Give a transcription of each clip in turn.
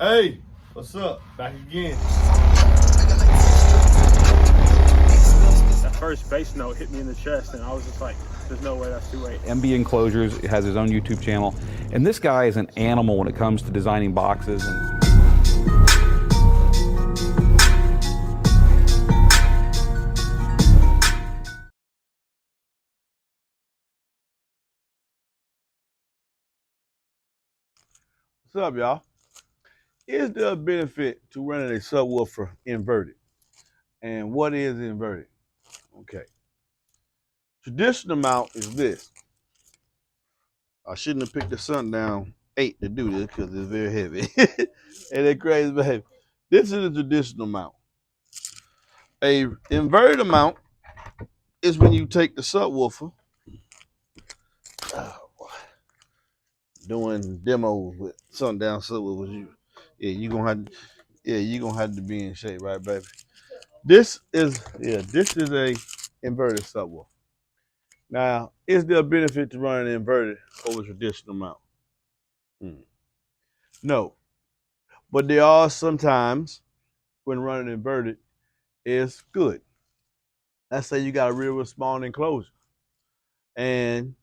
Hey, what's up? Back again. That first bass note hit me in the chest, and I was just like, there's no way that's 2/8. MB Enclosures has his own YouTube channel, and this guy is an animal when it comes to designing boxes. What's up, y'all? Is there a benefit to running a subwoofer inverted? And what is inverted? Okay. Traditional mount is this. I shouldn't have picked the Sundown 8 to do this because it's very heavy. And it's crazy, baby. This is a traditional mount. A inverted mount is when you take the subwoofer. Oh, boy. Doing demos with Sundown subwoofers. You're gonna have to be in shape, right, baby? This is a inverted subwoofer. Now, is there a benefit to running inverted over traditional mount? No, but there are sometimes when running inverted is good. Let's say you got a real small enclosure, and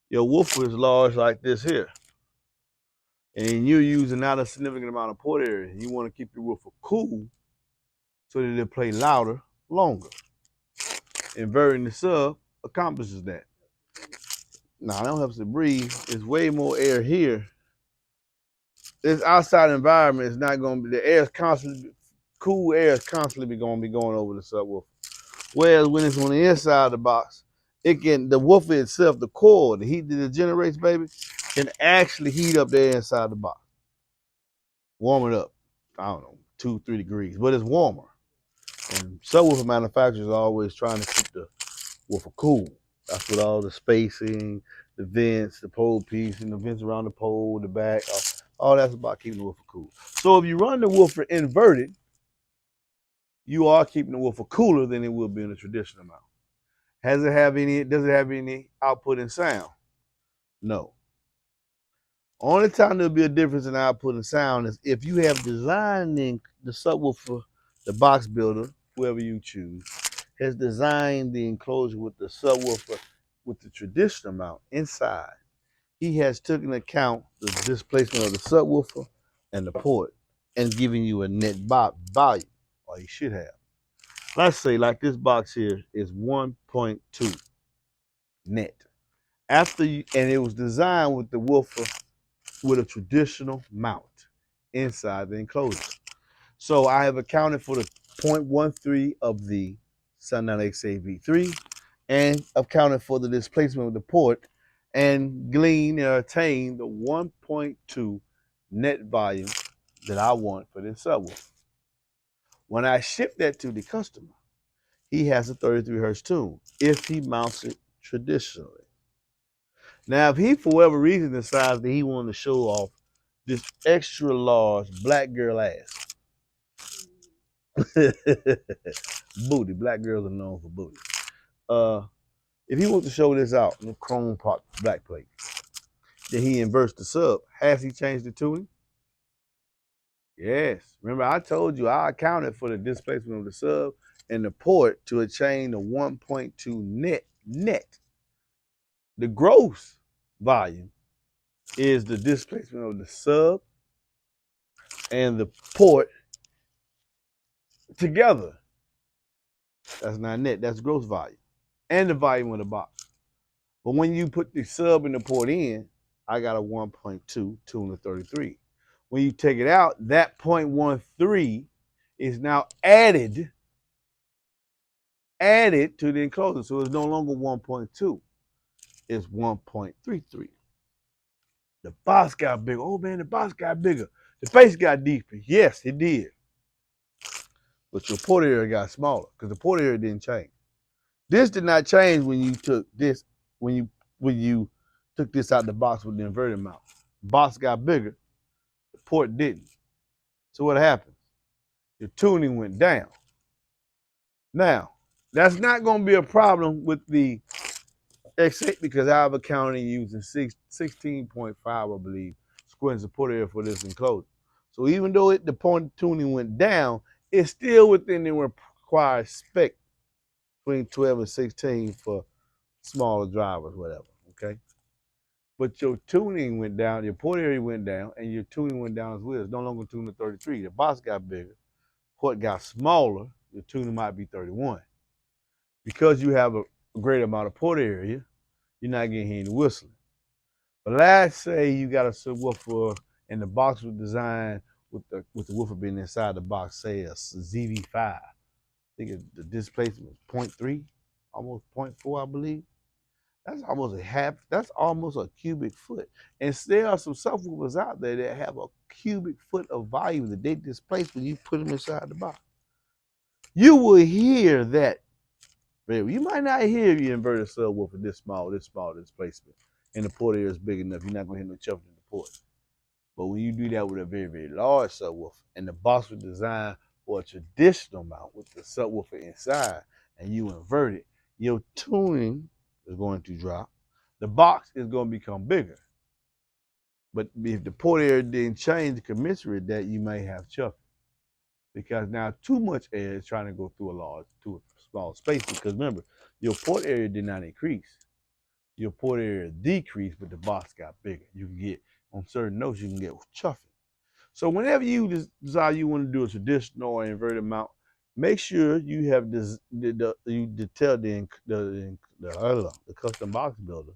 your woofer is large like this here, and you're using not a significant amount of port area. You want to keep your woofer cool so that it'll play louder, longer. Inverting the sub accomplishes that. Now, that helps it breathe. There's way more air here. This outside environment is not going to be, the air is constantly, cool air is constantly going to be going over the subwoofer. Whereas when it's on the inside of the box, the woofer itself, the core, the heat that it generates, baby, can actually heat up the inside the box. Warm it up, I don't know, 2-3 degrees, but it's warmer. And subwoofer manufacturers are always trying to keep the woofer cool. That's with all the spacing, the vents, the pole piece, and the vents around the pole, the back. All that's about keeping the woofer cool. So if you run the woofer inverted, you are keeping the woofer cooler than it will be in a traditional mount. Does it have any output in sound? No. Only time there'll be a difference in output and sound is if you have designed the subwoofer, the box builder, whoever you choose, has designed the enclosure with the subwoofer with the traditional mount inside. He has taken account the displacement of the subwoofer and the port and giving you a net volume, or he should have. Let's say like this box here is 1.2 net. And it was designed with the woofer with a traditional mount inside the enclosure. So I have accounted for the 0.13 of the Sundown XAV3 and accounted for the displacement of the port and glean or attain the 1.2 net volume that I want for this subwoofer. When I ship that to the customer, he has a 33 hertz tune if he mounts it traditionally. Now, if he, for whatever reason, decides that he wanted to show off this extra large black girl ass, booty, black girls are known for booty. If he wants to show this out, the chrome pot black plate, then he inverts the sub. Has he changed the tuning? Yes. Remember, I told you I accounted for the displacement of the sub and the port to attain the 1.2 net. The gross volume is the displacement of the sub and the port together. That's not net, that's gross volume. And the volume of the box. But when you put the sub and the port in, I got a 1.2 tune to 33. When you take it out, that 0.13 is now added to the enclosure. So it's no longer 1.2, it's 1.33. The box got bigger. Oh man, the box got bigger. The face got deeper. Yes, it did. But your port area got smaller because the port area didn't change. This did not change when you took this, when you took this out the box with the inverted mount. The box got bigger, the port didn't. So what happened? Your tuning went down. Now, that's not going to be a problem with the X8 because I have accounted using 16.5, I believe, square inch of port area for this enclosure. So even though the point tuning went down, it's still within the required spec between 12 and 16 for smaller drivers, whatever. Okay. But your tuning went down, your port area went down, and your tuning went down as well. It's no longer tuned to 33. The box got bigger, port got smaller, your tuning might be 31. Because you have a great amount of port area, you're not getting any whistling. But let's say you got a subwoofer and the box was designed with the woofer being inside the box, say a ZV5. I think the displacement was 0.3, almost 0.4, I believe. That's almost a half, that's almost a cubic foot. And there are some subwoofers out there that have a cubic foot of volume that they displace when you put them inside the box. You will hear that. You might not hear your inverted subwoofer this small displacement, and the port area is big enough. You're not gonna hear no chuffing in the port. But when you do that with a very, very large subwoofer, and the box was designed for a traditional mount with the subwoofer inside, and you invert it, your tuning is going to drop. The box is going to become bigger. But if the port area didn't change commensurate, that you may have chuffing. Because now too much air is trying to go through a small space. Because remember, your port area did not increase. Your port area decreased, but the box got bigger. You can get, on certain notes, you can get chuffing. So whenever you decide you want to do a traditional or inverted mount, make sure you have you tell the custom box builder,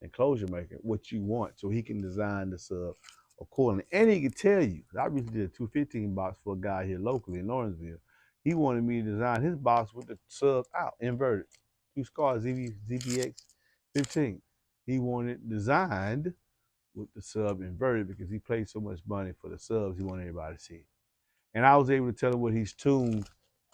enclosure maker, what you want, so he can design the sub accordingly. And he can tell you. I recently did a 215 box for a guy here locally in Lawrenceville. He wanted me to design his box with the sub out, inverted. 2 SCAR ZBX 15. He wanted designed with the sub inverted because he paid so much money for the subs, he wanted everybody to see it. And I was able to tell him what he's tuned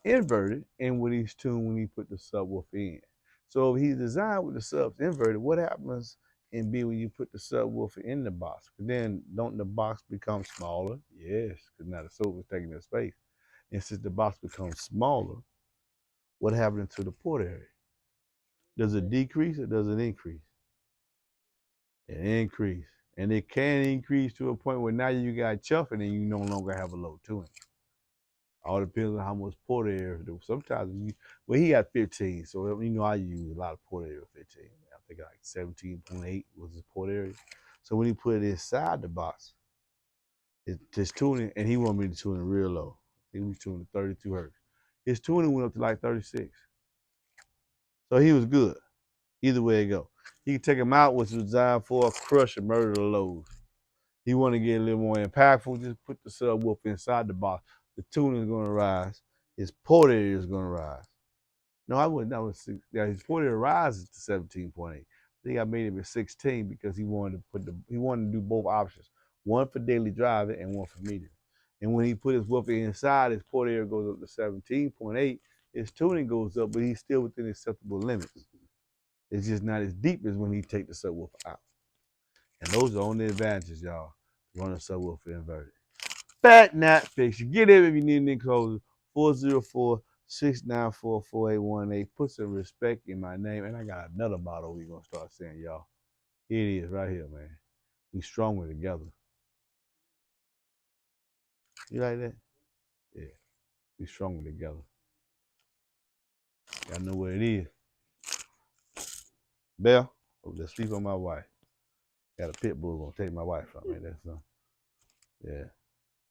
inverted and what he's tuned when he put the subwoofer in. So if he's designed with the subs inverted, what happens in B when you put the subwoofer in the box? Then don't the box become smaller? Yes, because now the sub is taking up space. And since the box becomes smaller, what happens to the port area? Does it decrease or does it increase? It increase. And it can increase to a point where now you got chuffing and you no longer have a low tuning. All depends on how much port area. Sometimes he got 15, so you know I use a lot of port area with 15. I think like 17.8 was his port area. So when he put it inside the box, it's just tuning, and he wanted me to tune it real low. He was tuning 32 hertz. His tuning went up to like 36. So he was good. Either way it go. He could take him out, which was designed for a crush and murder the loads. He want to get a little more impactful, just put the subwoofer inside the box. The tuning is going to rise. His port area is going to rise. No, I wouldn't. That was his port area rises to 17.8. I think I made it at 16 because he wanted to do both options, one for daily driving and one for medium. And when he put his woofer inside, his port area goes up to 17.8. His tuning goes up, but he's still within acceptable limits. It's just not as deep as when he take the subwoofer out. And those are the only advantages, y'all, running subwoofer inverted. Fat Nat Fix. You get it if you need an enclosure. 404-694-4818. Put some respect in my name. And I got another motto we're going to start saying, y'all. Here it is right here, man. We stronger together. You like that? Yeah. We stronger together. Y'all know what it is. Bell, oh, just sleep on my wife. Got a pit bull gonna take my wife from me. That's yeah.